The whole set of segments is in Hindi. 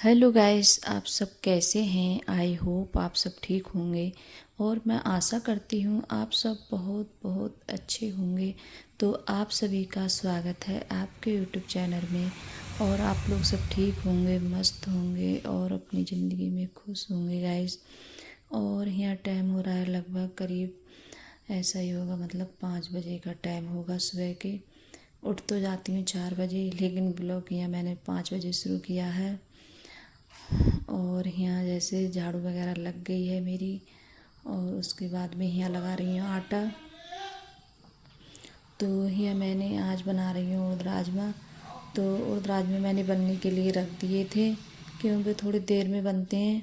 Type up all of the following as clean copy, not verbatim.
हेलो गाइस, आप सब कैसे हैं। आई होप आप सब ठीक होंगे और मैं आशा करती हूँ आप सब बहुत बहुत अच्छे होंगे। तो आप सभी का स्वागत है आपके यूट्यूब चैनल में। और आप लोग सब ठीक होंगे, मस्त होंगे और अपनी ज़िंदगी में खुश होंगे गाइस। और यहाँ टाइम हो रहा है लगभग करीब ऐसा ही होगा, मतलब 5 बजे का टाइम होगा सुबह के। उठ तो जाती हूँ 4 बजे, लेकिन ब्लॉग यहाँ मैंने 5 बजे शुरू किया है। और यहाँ जैसे झाड़ू वगैरह लग गई है मेरी, और उसके बाद में यहाँ लगा रही हूँ आटा। तो यहाँ मैंने आज बना रही हूँ उड़द राजमा। तो उड़द राजमा मैंने बनने के लिए रख दिए थे क्योंकि थोड़ी देर में बनते हैं।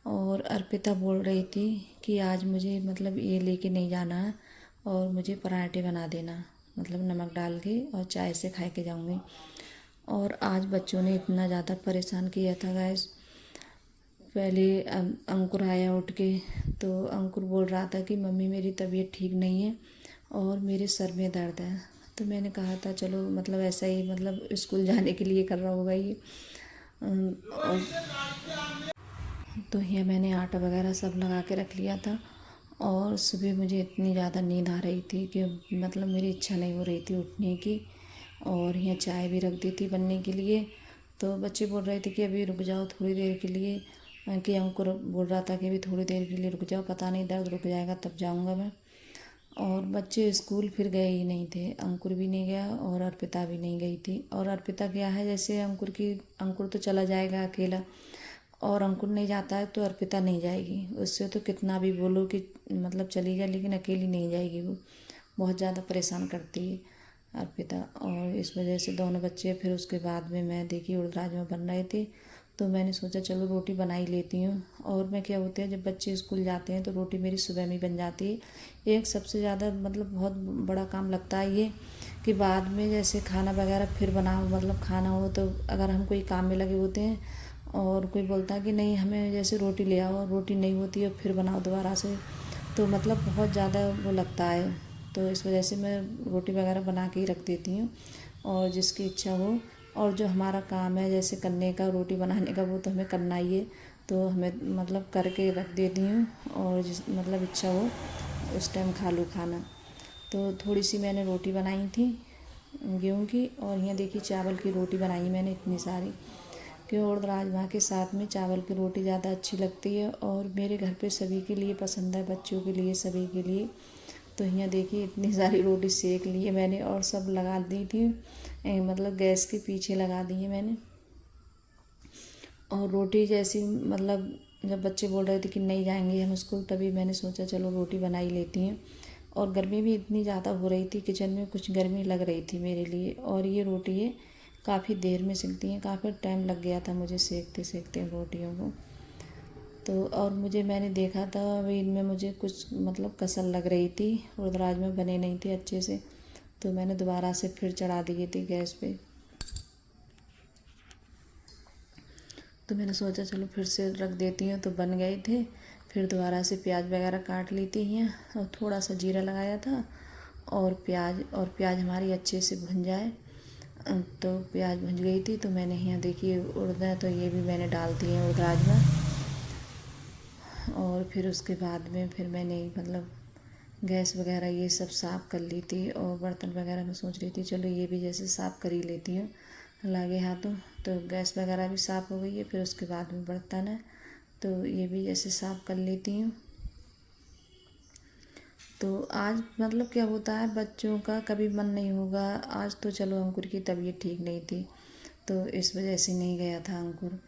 और अर्पिता बोल रही थी कि आज मुझे मतलब ये लेके नहीं जाना है और मुझे पराठे बना देना, मतलब नमक डाल के और चाय से खा के जाऊँगी। और आज बच्चों ने इतना ज़्यादा परेशान किया था गैस। पहले अंकुर आया उठ के, तो अंकुर बोल रहा था कि मम्मी मेरी तबीयत ठीक नहीं है और मेरे सर में दर्द है। तो मैंने कहा था चलो, मतलब ऐसा ही, मतलब स्कूल जाने के लिए कर रहा होगा ये। और तो ये मैंने आटा वगैरह सब लगा के रख लिया था। और सुबह मुझे इतनी ज़्यादा नींद आ रही थी कि मतलब मेरी इच्छा नहीं हो रही थी उठने की। और यहाँ चाय भी रख दी थी बनने के लिए। तो बच्चे बोल रहे थे कि अभी रुक जाओ थोड़ी देर के लिए, कि अंकुर बोल रहा था कि अभी थोड़ी देर के लिए रुक जाओ, पता नहीं दर्द रुक जाएगा तब जाऊँगा मैं। और बच्चे स्कूल फिर गए ही नहीं थे, अंकुर भी नहीं गया और अर्पिता भी नहीं गई थी। और अर्पिता क्या है, जैसे अंकुर तो चला जाएगा अकेला, और अंकुर नहीं जाता है तो अर्पिता नहीं जाएगी। उससे तो कितना भी बोलो कि मतलब चली जाए, लेकिन अकेली नहीं जाएगी वो। बहुत ज़्यादा परेशान करती है अर्पिता। और इस वजह से दोनों बच्चे, फिर उसके बाद में मैं देखी उड़द राजमा बन रहे थे, तो मैंने सोचा चलो रोटी बना ही लेती हूँ। और मैं क्या होता है, जब बच्चे स्कूल जाते हैं तो रोटी मेरी सुबह में बन जाती है। एक सबसे ज़्यादा मतलब बहुत बड़ा काम लगता है ये, कि बाद में जैसे खाना वगैरह फिर बनाओ, मतलब खाना हो तो अगर हम कोई काम में लगे होते हैं और कोई बोलता है कि नहीं हमें जैसे रोटी ले आओ, रोटी नहीं होती है फिर बनाओ दोबारा से, तो मतलब बहुत ज़्यादा वो लगता है। तो इस वजह से मैं रोटी वगैरह बना के ही रख देती हूँ, और जिसकी इच्छा हो। और जो हमारा काम है जैसे करने का, रोटी बनाने का, वो तो हमें करना ही है, तो हमें मतलब करके रख देती हूँ। और जिस मतलब इच्छा हो उस टाइम खा लूँ खाना। तो थोड़ी सी मैंने रोटी बनाई थी गेहूँ की, और यहाँ देखी चावल की रोटी बनाई मैंने इतनी सारी, कि उड़द राजमा के साथ में चावल की रोटी ज़्यादा अच्छी लगती है। और मेरे घर पे सभी के लिए पसंद है, बच्चों के लिए, सभी के लिए। तो यहाँ देखिए इतनी सारी रोटी सेक ली है मैंने और सब लगा दी थी, मतलब गैस के पीछे लगा दी है मैंने। और रोटी जैसी, मतलब जब बच्चे बोल रहे थे कि नहीं जाएंगे हम स्कूल, तभी मैंने सोचा चलो रोटी बना ही लेती हैं। और गर्मी भी इतनी ज़्यादा हो रही थी, किचन में कुछ गर्मी लग रही थी मेरे लिए। और ये रोटी है काफ़ी देर में सिकती हैं, काफ़ी टाइम लग गया था मुझे सेकते सेकते रोटियों को। तो और मैंने देखा था अभी इनमें मुझे कुछ मतलब कसर लग रही थी, उड़द राजमा बने नहीं थे अच्छे से, तो मैंने दोबारा से फिर चढ़ा दिए थे गैस पे। तो मैंने सोचा चलो फिर से रख देती हूँ, तो बन गए थे। फिर दोबारा से प्याज वगैरह काट ली थी हैं, और थोड़ा सा जीरा लगाया था। और प्याज हमारी अच्छे से भुन जाए। तो प्याज भुन गई थी, तो मैंने यहाँ देखिए उड़द है, तो ये भी मैंने डाल दिए उड़द राजमा। और फिर उसके बाद में फिर मैंने मतलब गैस वगैरह ये सब साफ़ कर ली थी, और बर्तन वगैरह मैं सोच रही थी चलो ये भी जैसे साफ़ कर ही लेती हूँ लागे हाथों। तो गैस वगैरह भी साफ़ हो गई है। फिर उसके बाद में बर्तन है, तो ये भी जैसे साफ़ कर लेती हूँ। तो आज मतलब क्या होता है, बच्चों का कभी मन नहीं होगा। आज तो चलो अंकुर की तबीयत ठीक नहीं थी, तो इस वजह से नहीं गया था अंकुर।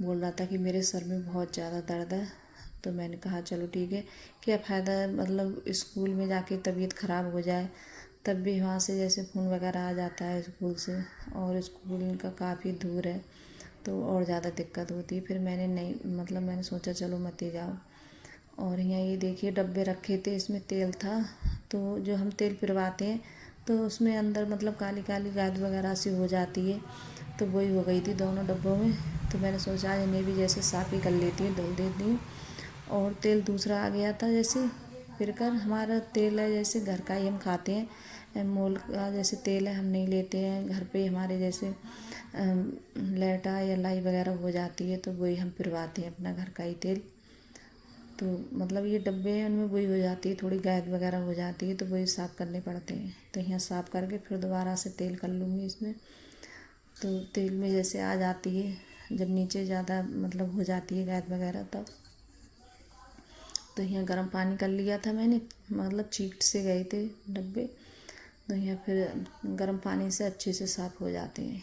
बोल रहा था कि मेरे सर में बहुत ज़्यादा दर्द है। तो मैंने कहा चलो ठीक है, क्या फ़ायदा मतलब स्कूल में जाके तबीयत ख़राब हो जाए, तब भी वहाँ से जैसे फ़ोन वगैरह आ जाता है स्कूल से, और स्कूल का काफ़ी दूर है, तो और ज़्यादा दिक्कत होती है। फिर मैंने नहीं, मतलब मैंने सोचा चलो मत ही जाओ। और यहाँ ये देखिए डब्बे रखे थे, इसमें तेल था। तो जो हम तेल पिरवाते हैं तो उसमें अंदर मतलब काली काली गाद वगैरह सी हो जाती है, तो वही हो गई थी दोनों डब्बों में। तो मैंने सोचा आज इन्हें भी जैसे साफ़ ही कर लेती हूँ, धुल देती हूँ। और तेल दूसरा आ गया था, जैसे फिर कर हमारा तेल है जैसे घर का ही हम खाते हैं, मोल का जैसे तेल है हम नहीं लेते हैं, घर पे हमारे जैसे लेटा या लाई वगैरह हो जाती है तो वही हम पिरवाते हैं, अपना घर का ही तेल। तो मतलब ये डब्बे हैं उनमें वही हो जाती है, थोड़ी गैद वगैरह हो जाती है तो वही साफ़ करने पड़ते हैं। तो यहाँ साफ़ करके फिर दोबारा से तेल कर लूँगी इसमें। तो तेल में जैसे आ जाती है, जब नीचे ज़्यादा मतलब हो जाती है गैद वगैरह तब। तो यहाँ गर्म पानी कर लिया था मैंने, मतलब चीट से गए थे डब्बे। तो यहाँ फिर गर्म पानी से अच्छे से साफ़ हो जाते हैं।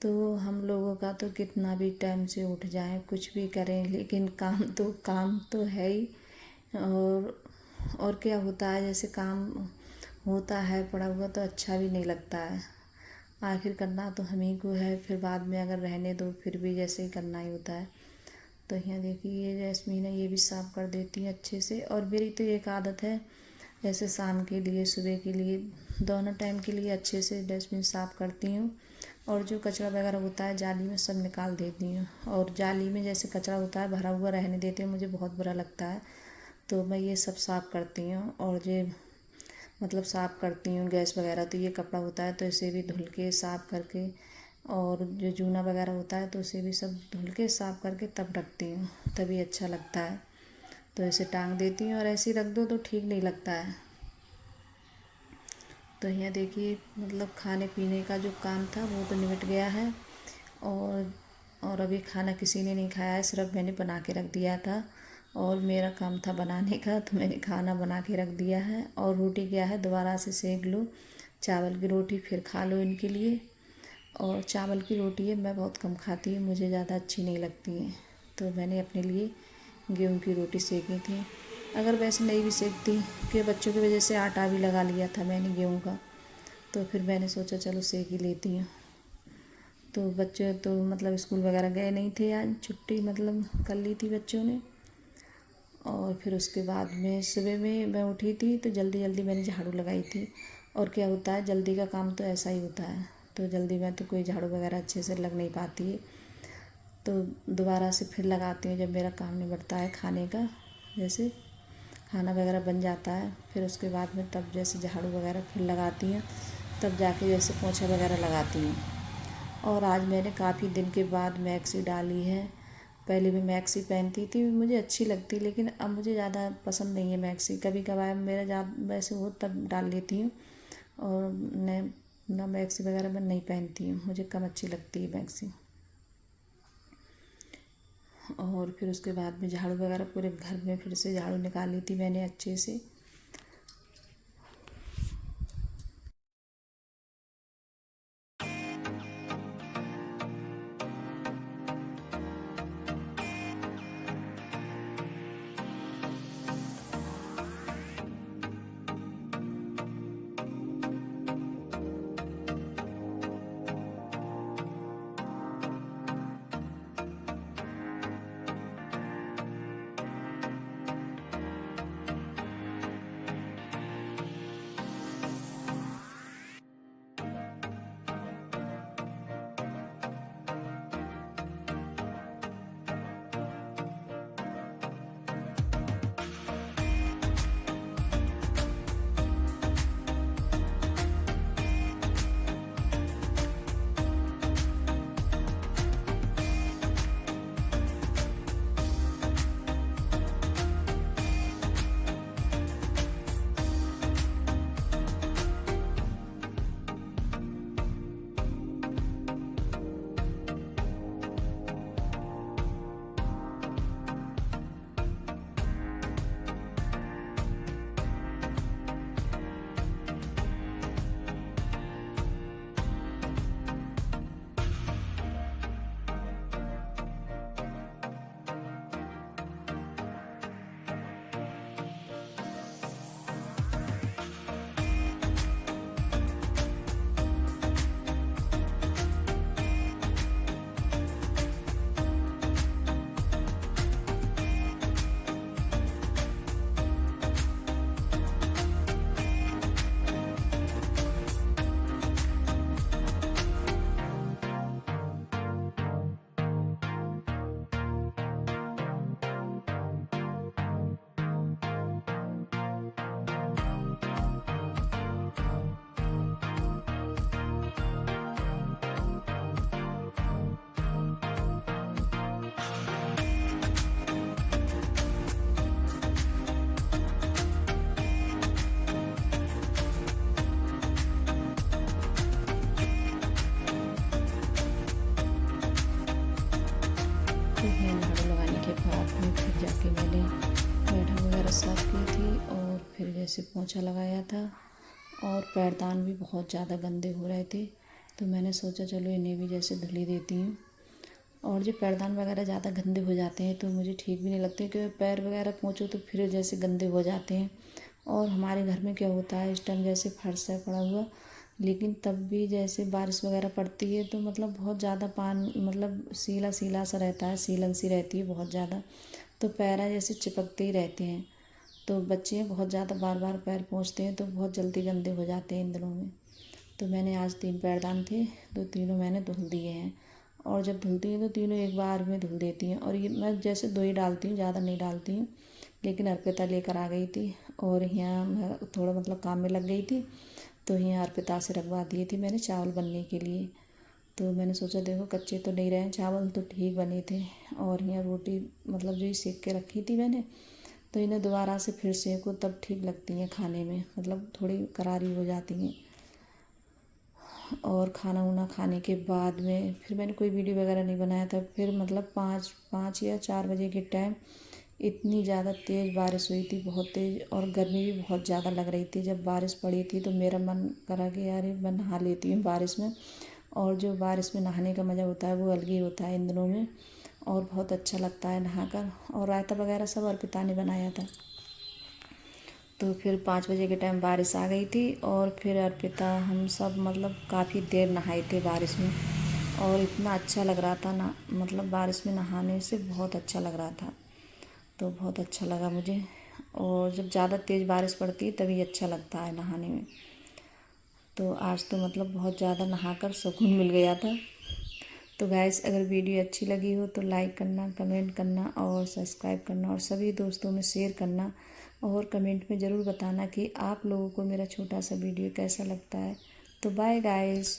तो हम लोगों का तो कितना भी टाइम से उठ जाएं कुछ भी करें, लेकिन काम तो है ही। और क्या होता है, जैसे काम होता है पड़ा हुआ तो अच्छा भी नहीं लगता है। आखिर करना तो हम ही को है, फिर बाद में अगर रहने दो फिर भी जैसे ही करना ही होता है। तो यहाँ देखिए ये जैस्मीन है, ये भी साफ़ कर देती है अच्छे से। और मेरी तो एक आदत है, जैसे शाम के लिए सुबह के लिए दोनों टाइम के लिए अच्छे से डस्टबिन साफ़ करती हूँ। और जो कचरा वगैरह होता है जाली में सब निकाल देती हूँ। और जाली में जैसे कचरा होता है भरा हुआ रहने देते हैं, मुझे बहुत बुरा लगता है। तो मैं ये सब साफ़ करती हूँ। और ये मतलब साफ़ करती हूँ गैस वगैरह। तो ये कपड़ा होता है तो इसे भी धुल के साफ़ करके, और जो जूना वगैरह होता है तो उसे भी सब धुल के साफ़ करके तब रखती हूँ, तभी अच्छा लगता है। तो इसे टांग देती हूँ, और ऐसे ही रख दो तो ठीक नहीं लगता है। तो यहाँ देखिए मतलब खाने पीने का जो काम था वो तो निपट गया है। और अभी खाना किसी ने नहीं खाया है, सिर्फ मैंने बना के रख दिया था। और मेरा काम था बनाने का, तो मैंने खाना बना के रख दिया है। और रोटी क्या है, दोबारा से सेक लो चावल की रोटी, फिर खा लो इनके लिए। और चावल की रोटी है मैं बहुत कम खाती हूँ, मुझे ज़्यादा अच्छी नहीं लगती है। तो मैंने अपने लिए गेहूं की रोटी सेकी थी। अगर वैसे नहीं भी सेकती कि बच्चों की वजह से आटा भी लगा लिया था मैंने गेहूं का, तो फिर मैंने सोचा चलो सेक ही लेती हूँ। तो बच्चे तो मतलब स्कूल वगैरह गए नहीं थे, आज छुट्टी मतलब कर ली थी बच्चों ने। और फिर उसके बाद में सुबह में मैं उठी थी तो जल्दी जल्दी मैंने झाड़ू लगाई थी। और क्या होता है, जल्दी का काम तो ऐसा ही होता है, तो जल्दी में तो कोई झाड़ू वगैरह अच्छे से लग नहीं पाती है। तो दोबारा से फिर लगाती हूँ जब मेरा काम निबटता है खाने का, जैसे खाना वगैरह बन जाता है, फिर उसके बाद में तब जैसे झाड़ू वगैरह फिर लगाती हूँ, तब जाके जैसे पोंछा वगैरह लगाती हूँ। और आज मैंने काफ़ी दिन के बाद मैक्सी डाली है। पहले भी मैक्सी पहनती थी, मुझे अच्छी लगती, लेकिन अब मुझे ज़्यादा पसंद नहीं है मैक्सी। कभी कभार मेरा ज़्यादा वैसे हो तब डाल लेती हूँ। और न ना मैक्सी वगैरह मैं नहीं पहनती हूँ, मुझे कम अच्छी लगती है मैक्सी। और फिर उसके बाद में झाड़ू वगैरह पूरे घर में फिर से झाड़ू निकाली थी मैंने अच्छे से। से पोंछा लगाया था और पैरदान भी बहुत ज़्यादा गंदे हो रहे थे, तो मैंने सोचा चलो इन्हें भी जैसे धुल ही देती हूँ। और जो पैरदान वगैरह ज़्यादा गंदे हो जाते हैं तो मुझे ठीक भी नहीं लगते, क्योंकि पैर वगैरह पोंछो तो फिर जैसे गंदे हो जाते हैं। और हमारे घर में क्या होता है, इस टाइम जैसे फर्श है पड़ा हुआ, लेकिन तब भी जैसे बारिश वगैरह पड़ती है तो मतलब बहुत ज़्यादा मतलब सीला सीला सा रहता है, सीलन सी रहती है बहुत ज़्यादा, तो पैर जैसे चिपकते ही रहते हैं। तो बच्चे बहुत ज़्यादा बार बार पैर पोंछते हैं तो बहुत जल्दी गंदे हो जाते हैं इन दिनों में। तो मैंने आज 3 पैरदान थे तो तीनों मैंने धुल दिए हैं। और जब धुलती हूँ तो तीनों एक बार में धुल देती हैं। और ये मैं जैसे 2 ही डालती हूँ, ज़्यादा नहीं डालती हूँ। लेकिन अर्पिता लेकर आ गई थी और यहाँ मैं थोड़ा मतलब काम में लग गई थी, तो यहाँ अर्पिता से रखवा दिए थे मैंने चावल बनने के लिए। तो मैंने सोचा देखो कच्चे तो नहीं रहे, चावल तो ठीक बने थे। और यहाँ रोटी मतलब जो ही सेक के रखी थी मैंने, तो इन्हें दोबारा से फिर सेको तब ठीक लगती हैं खाने में, मतलब थोड़ी करारी हो जाती हैं। और खाना वाना खाने के बाद में फिर मैंने कोई वीडियो वगैरह नहीं बनाया था। फिर मतलब 5 या 4 बजे के टाइम इतनी ज़्यादा तेज़ बारिश हुई थी, बहुत तेज़, और गर्मी भी बहुत ज़्यादा लग रही थी। जब बारिश पड़ी थी तो मेरा मन करा कि यार मैं नहा लेती हूँ बारिश में। और जो बारिश में नहाने का मज़ा होता है वो अलग ही होता है इन दिनों में, और बहुत अच्छा लगता है नहाकर। और रायता वगैरह सब अर्पिता ने बनाया था। तो फिर 5 बजे के टाइम बारिश आ गई थी और फिर अर्पिता हम सब मतलब काफ़ी देर नहाए थे बारिश में। और इतना अच्छा लग रहा था ना, मतलब बारिश में नहाने से बहुत अच्छा लग रहा था, तो बहुत अच्छा लगा मुझे। और जब ज़्यादा तेज़ बारिश पड़ती है तभी अच्छा लगता है नहाने में। तो आज तो मतलब बहुत ज़्यादा नहाकर सुकून मिल गया था। तो गाइस, अगर वीडियो अच्छी लगी हो तो लाइक करना, कमेंट करना और सब्सक्राइब करना, और सभी दोस्तों में शेयर करना। और कमेंट में ज़रूर बताना कि आप लोगों को मेरा छोटा सा वीडियो कैसा लगता है। तो बाय गाइस।